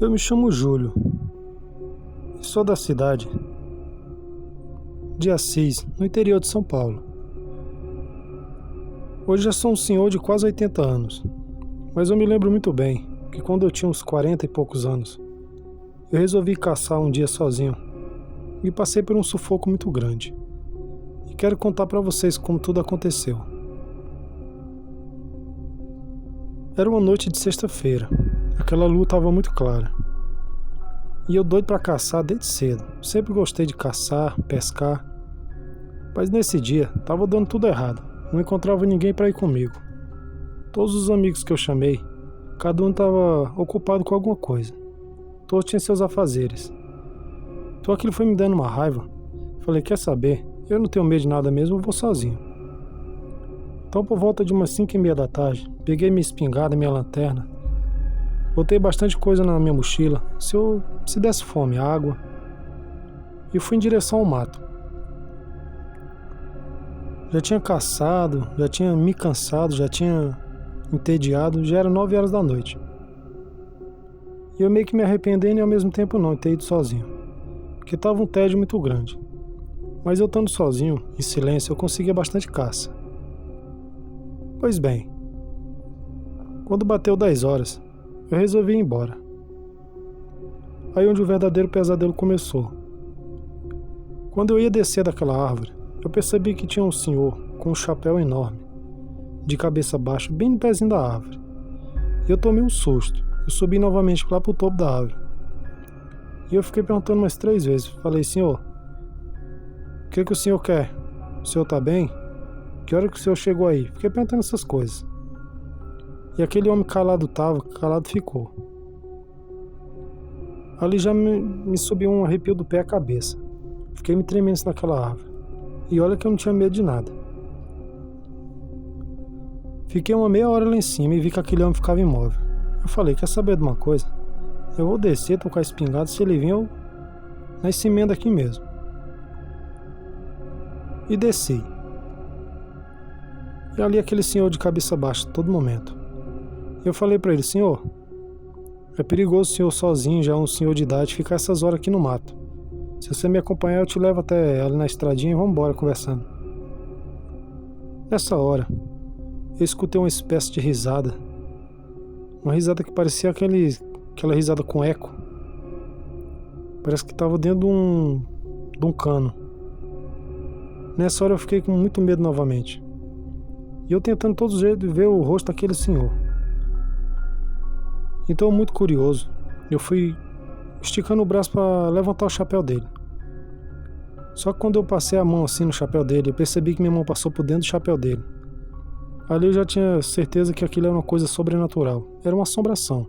Eu me chamo Júlio e sou da cidade de Assis, no interior de São Paulo. Hoje já sou um senhor de quase 80 anos, mas eu me lembro muito bem que quando eu tinha uns 40 e poucos anos, eu resolvi caçar um dia sozinho e passei por um sufoco muito grande. E quero contar para vocês como tudo aconteceu. Era uma noite de sexta-feira, aquela lua estava muito clara. E eu doido para caçar desde cedo. Sempre gostei de caçar, pescar. Mas nesse dia, tava dando tudo errado. Não encontrava ninguém para ir comigo. Todos os amigos que eu chamei, cada um estava ocupado com alguma coisa. Todos tinham seus afazeres. Então aquilo foi me dando uma raiva. Falei, quer saber? Eu não tenho medo de nada mesmo, eu vou sozinho. Então por volta de umas 5:30 da tarde, peguei minha espingarda, minha lanterna. Botei bastante coisa na minha mochila, se desse fome, água. E fui em direção ao mato. Já tinha caçado, já tinha me cansado, já tinha entediado, já era 9 horas da noite. E eu meio que me arrependendo e ao mesmo tempo não, ter ido sozinho. Porque tava um tédio muito grande. Mas eu estando sozinho, em silêncio, eu conseguia bastante caça. Pois bem, quando bateu 10 horas, eu resolvi ir embora. Aí onde o verdadeiro pesadelo começou. Quando eu ia descer daquela árvore, eu percebi que tinha um senhor com um chapéu enorme, de cabeça baixa, bem no pezinho da árvore. E eu tomei um susto. Eu subi novamente lá pro topo da árvore. E eu fiquei perguntando umas 3 vezes. Falei, senhor, o que o senhor quer? O senhor tá bem? Que hora que o senhor chegou aí? Fiquei perguntando essas coisas. E aquele homem calado calado ficou. Ali já me subiu um arrepio do pé à cabeça. Fiquei me tremendo naquela árvore. E olha que eu não tinha medo de nada. Fiquei uma meia hora lá em cima e vi que aquele homem ficava imóvel. Eu falei, quer saber de uma coisa? Eu vou descer, tô com a espingarda, se ele vir eu nasci emenda aqui mesmo. E desci. E ali aquele senhor de cabeça baixa, todo momento. Eu falei pra ele, senhor, é perigoso o senhor sozinho, já um senhor de idade, ficar essas horas aqui no mato. Se você me acompanhar, eu te levo até ali na estradinha e vamos embora conversando. Nessa hora, eu escutei uma espécie de risada. Uma risada que parecia aquela risada com eco. Parece que estava dentro de um cano. Nessa hora eu fiquei com muito medo novamente. E eu tentando todos os jeitos ver o rosto daquele senhor. Então, muito curioso, eu fui esticando o braço para levantar o chapéu dele. Só que quando eu passei a mão assim no chapéu dele, eu percebi que minha mão passou por dentro do chapéu dele. Ali eu já tinha certeza que aquilo era uma coisa sobrenatural. Era uma assombração.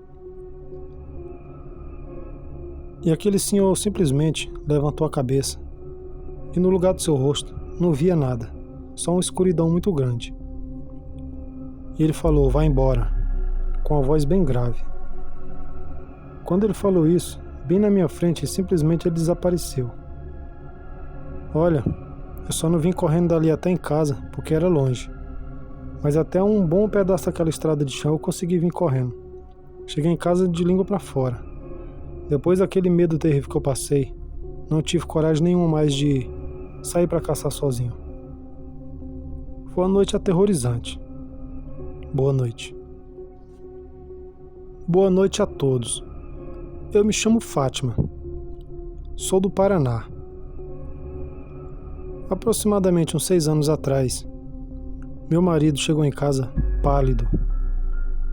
E aquele senhor simplesmente levantou a cabeça. E no lugar do seu rosto, não via nada. Só uma escuridão muito grande. E ele falou, vai embora. Com a voz bem grave. Quando ele falou isso, bem na minha frente, simplesmente ele desapareceu. Olha, eu só não vim correndo dali até em casa, porque era longe. Mas até um bom pedaço daquela estrada de chão eu consegui vir correndo. Cheguei em casa de língua pra fora. Depois daquele medo terrível que eu passei, não tive coragem nenhuma mais de sair pra caçar sozinho. Foi uma noite aterrorizante. Boa noite. Boa noite a todos. Eu me chamo Fátima. Sou do Paraná. Aproximadamente uns 6 anos atrás, meu marido chegou em casa pálido,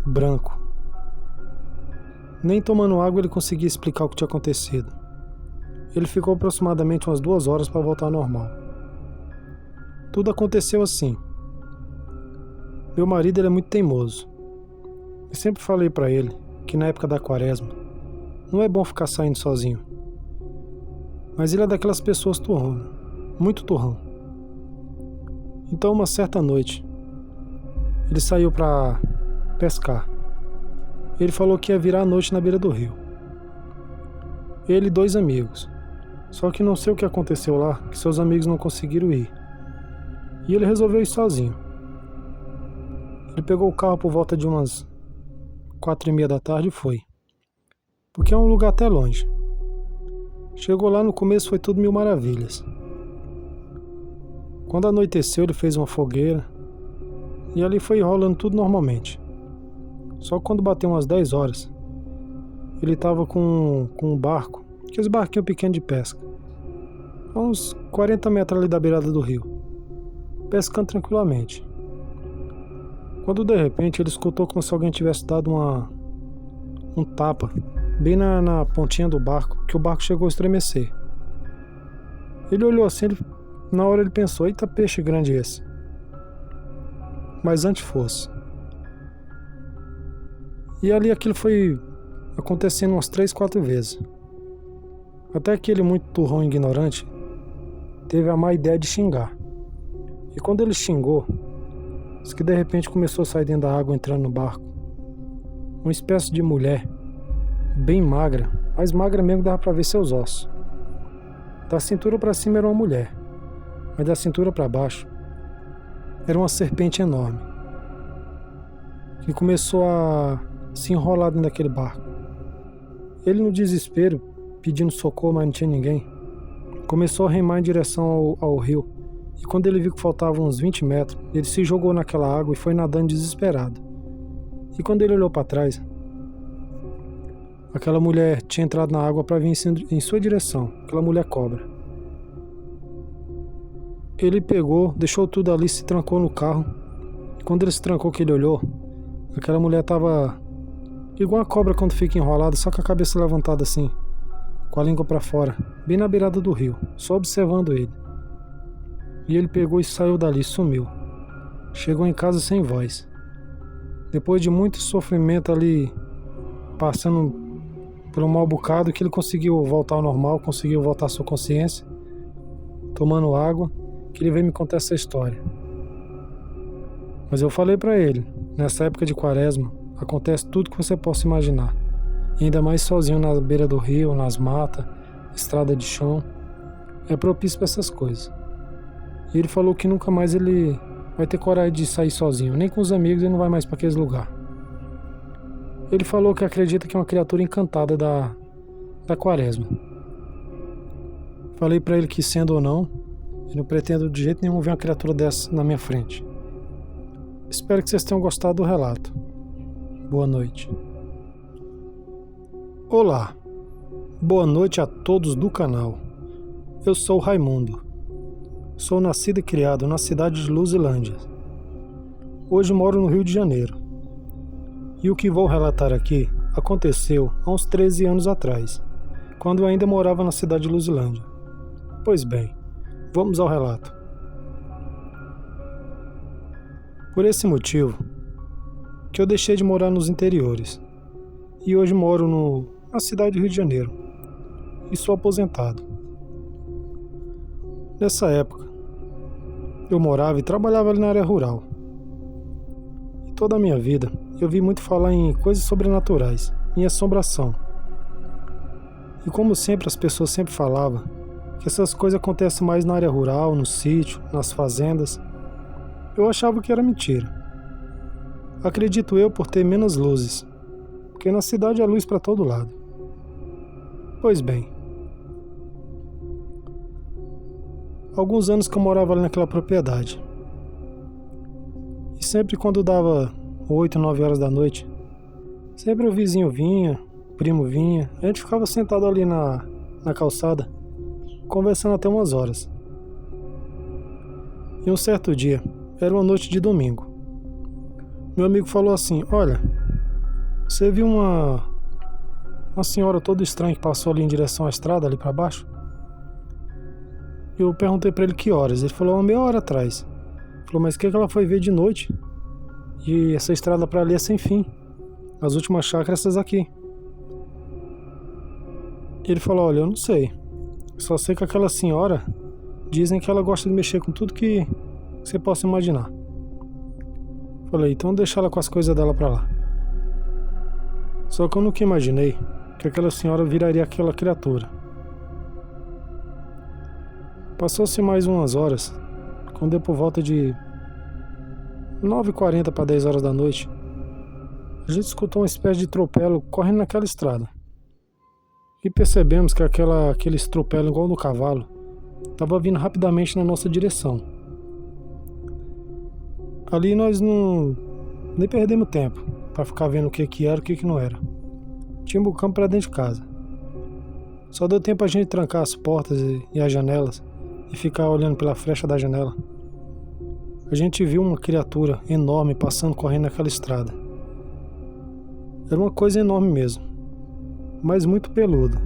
branco. Nem tomando água ele conseguia explicar o que tinha acontecido. Ele ficou aproximadamente umas 2 horas para voltar ao normal. Tudo aconteceu assim. Meu marido ele é muito teimoso. Eu sempre falei para ele que na época da quaresma não é bom ficar saindo sozinho. Mas ele é daquelas pessoas turrões, muito turrão. Então uma certa noite, ele saiu para pescar. Ele falou que ia virar a noite na beira do rio. Ele e 2 amigos. Só que não sei o que aconteceu lá, que seus amigos não conseguiram ir. E ele resolveu ir sozinho. Ele pegou o carro por volta de umas 4:30 da tarde e foi. porque é um lugar até longe. Chegou lá, no começo foi tudo mil maravilhas. Quando anoiteceu, ele fez uma fogueira e ali foi rolando tudo normalmente. Só que quando bateu umas 10 horas, ele estava com um barco, aqueles barquinhos pequenos de pesca, a uns 40 metros ali da beirada do rio, pescando tranquilamente. Quando de repente ele escutou como se alguém tivesse dado um tapa bem na pontinha do barco, que o barco chegou a estremecer. Ele olhou assim, na hora ele pensou: eita, peixe grande esse. Mas antes fosse. E ali aquilo foi acontecendo umas 3, 4 vezes. Até que ele, muito turrão e ignorante, teve a má ideia de xingar. E quando ele xingou, disse que de repente começou a sair dentro da água, entrando no barco uma espécie de mulher, bem magra, mais magra mesmo, dava pra ver seus ossos. Da cintura pra cima era uma mulher, mas da cintura pra baixo era uma serpente enorme, que começou a se enrolar dentro daquele barco. Ele, no desespero, pedindo socorro, mas não tinha ninguém, começou a remar em direção ao rio. E quando ele viu que faltavam uns 20 metros, ele se jogou naquela água e foi nadando desesperado. E quando ele olhou para trás, aquela mulher tinha entrado na água para vir em sua direção, aquela mulher cobra. Ele pegou, deixou tudo ali, se trancou no carro. E quando ele se trancou, que ele olhou, aquela mulher tava igual a cobra quando fica enrolada, só com a cabeça levantada assim, com a língua para fora, bem na beirada do rio, só observando ele. E ele pegou e saiu dali, sumiu. Chegou em casa sem voz. Depois de muito sofrimento ali, passando por um mau bocado, que ele conseguiu voltar ao normal, conseguiu voltar à sua consciência, tomando água, que ele veio me contar essa história. Mas eu falei pra ele, nessa época de quaresma, acontece tudo que você possa imaginar. E ainda mais sozinho na beira do rio, nas matas, estrada de chão. É propício pra essas coisas. E ele falou que nunca mais ele vai ter coragem de sair sozinho, nem com os amigos, ele não vai mais para aqueles lugares. Ele falou que acredita que é uma criatura encantada da quaresma. Falei para ele que, sendo ou não, eu não pretendo de jeito nenhum ver uma criatura dessa na minha frente. Espero que vocês tenham gostado do relato. Boa noite. Olá, boa noite a todos do canal. Eu sou o Raimundo. Sou nascido e criado na cidade de Luzilândia. Hoje moro no Rio de Janeiro. E o que vou relatar aqui aconteceu há uns 13 anos atrás, quando eu ainda morava na cidade de Luzilândia. Pois bem, vamos ao relato. Por esse motivo que eu deixei de morar nos interiores e hoje moro na cidade do Rio de Janeiro e sou aposentado. Nessa época, eu morava e trabalhava ali na área rural. E toda a minha vida eu vi muito falar em coisas sobrenaturais, em assombração. E como sempre as pessoas sempre falavam que essas coisas acontecem mais na área rural, no sítio, nas fazendas, eu achava que era mentira. Acredito eu por ter menos luzes, porque na cidade há luz para todo lado. Pois bem, alguns anos que eu morava ali naquela propriedade. E sempre quando dava 8, 9 horas da noite, sempre o vizinho vinha, o primo vinha, a gente ficava sentado ali na calçada, conversando até umas horas. E um certo dia, era uma noite de domingo, meu amigo falou assim: olha, você viu uma senhora toda estranha que passou ali em direção à estrada, ali para baixo? Eu perguntei pra ele que horas. Ele falou: uma meia hora atrás. Ele falou: mas o que ela foi ver de noite? E essa estrada pra ali é sem fim. As últimas chácaras essas aqui. Ele falou: olha, eu não sei. Só sei que aquela senhora, dizem que ela gosta de mexer com tudo que você possa imaginar. Falei: então deixa ela com as coisas dela pra lá. Só que eu nunca imaginei que aquela senhora viraria aquela criatura. Passou-se mais umas horas, quando deu por volta de 9h40 para 10 horas da noite, a gente escutou uma espécie de tropelo correndo naquela estrada. e percebemos que aquele estropelo igual do cavalo estava vindo rapidamente na nossa direção. Ali nós nem perdemos tempo para ficar vendo o que era e o que não era. Timbucamos para dentro de casa. Só deu tempo a gente trancar as portas e as janelas e ficar olhando pela frecha da janela. A gente viu uma criatura enorme passando correndo naquela estrada. Era uma coisa enorme mesmo, mas muito peluda.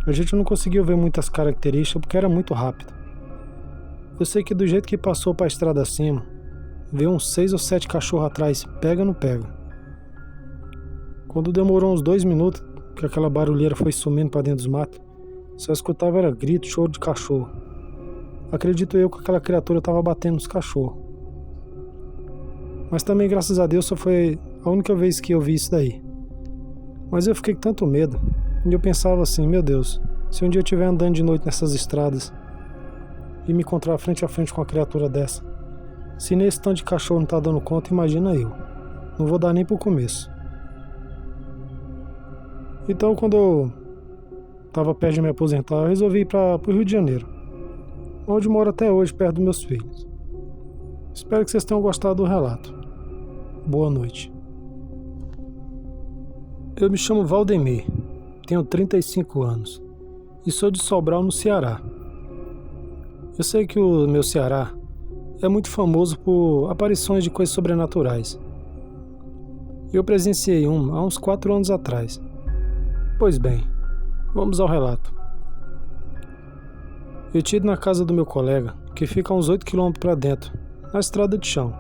A gente não conseguiu ver muitas características porque era muito rápido. Eu sei que do jeito que passou para a estrada acima, veio uns 6 ou 7 cachorros atrás, pega não pega. Quando demorou uns 2 minutos, que aquela barulheira foi sumindo para dentro dos matos, só escutava era grito, choro de cachorro. Acredito eu que aquela criatura estava batendo nos cachorros. Mas também, graças a Deus, só foi a única vez que eu vi isso daí. Mas eu fiquei com tanto medo, e eu pensava assim, meu Deus, se um dia eu estiver andando de noite nessas estradas e me encontrar frente a frente com uma criatura dessa, se nesse tanto de cachorro não tá dando conta, imagina eu. Não vou dar nem pro começo. Então, quando eu tava perto de me aposentar, eu resolvi ir pro Rio de Janeiro, onde moro até hoje, perto dos meus filhos. Espero que vocês tenham gostado do relato. Boa noite. Eu me chamo Valdemir, tenho 35 anos e sou de Sobral, no Ceará. Eu sei que o meu Ceará é muito famoso por aparições de coisas sobrenaturais. Eu presenciei uma há uns 4 anos atrás. Pois bem, vamos ao relato. Eu tinha ido na casa do meu colega, que fica a uns 8 km para dentro, na estrada de chão.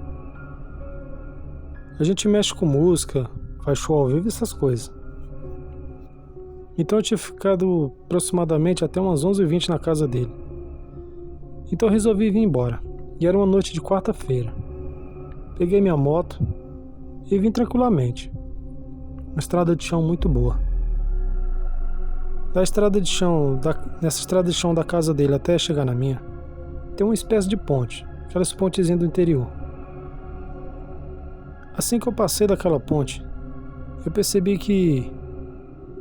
A gente mexe com música, faz show ao vivo e essas coisas. Então eu tinha ficado aproximadamente até umas 11h20 na casa dele. Então eu resolvi vir embora, e era uma noite de quarta-feira. Peguei minha moto e vim tranquilamente. Uma estrada de chão muito boa. Nessa estrada de chão da casa dele até chegar na minha, tem uma espécie de ponte, aquelas pontezinhas do interior. Assim que eu passei daquela ponte, eu percebi que,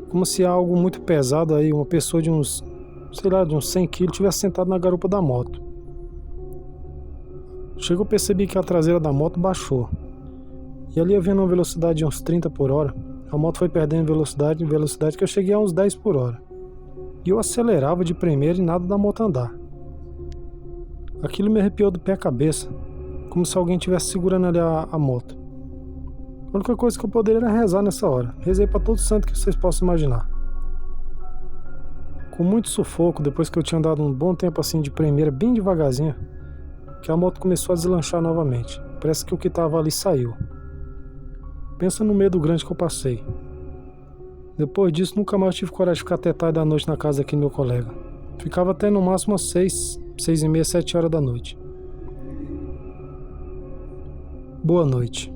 como se algo muito pesado aí, uma pessoa de uns 100 kg tivesse sentado na garupa da moto. Chegou a perceber que a traseira da moto baixou. E ali eu vendo uma velocidade de uns 30 por hora, a moto foi perdendo velocidade que eu cheguei a uns 10 por hora. E eu acelerava de primeira e nada da moto andar. Aquilo me arrepiou do pé à cabeça, como se alguém estivesse segurando ali a moto. A única coisa que eu poderia era rezar nessa hora. Rezei para todo santo que vocês possam imaginar. Com muito sufoco, depois que eu tinha andado um bom tempo assim de primeira, bem devagarzinho, que a moto começou a deslanchar novamente. Parece que o que estava ali saiu. Pensa no medo grande que eu passei. Depois disso, nunca mais tive coragem de ficar até tarde da noite na casa aqui do meu colega. Ficava até no máximo às 6h30, 7 horas da noite. Boa noite.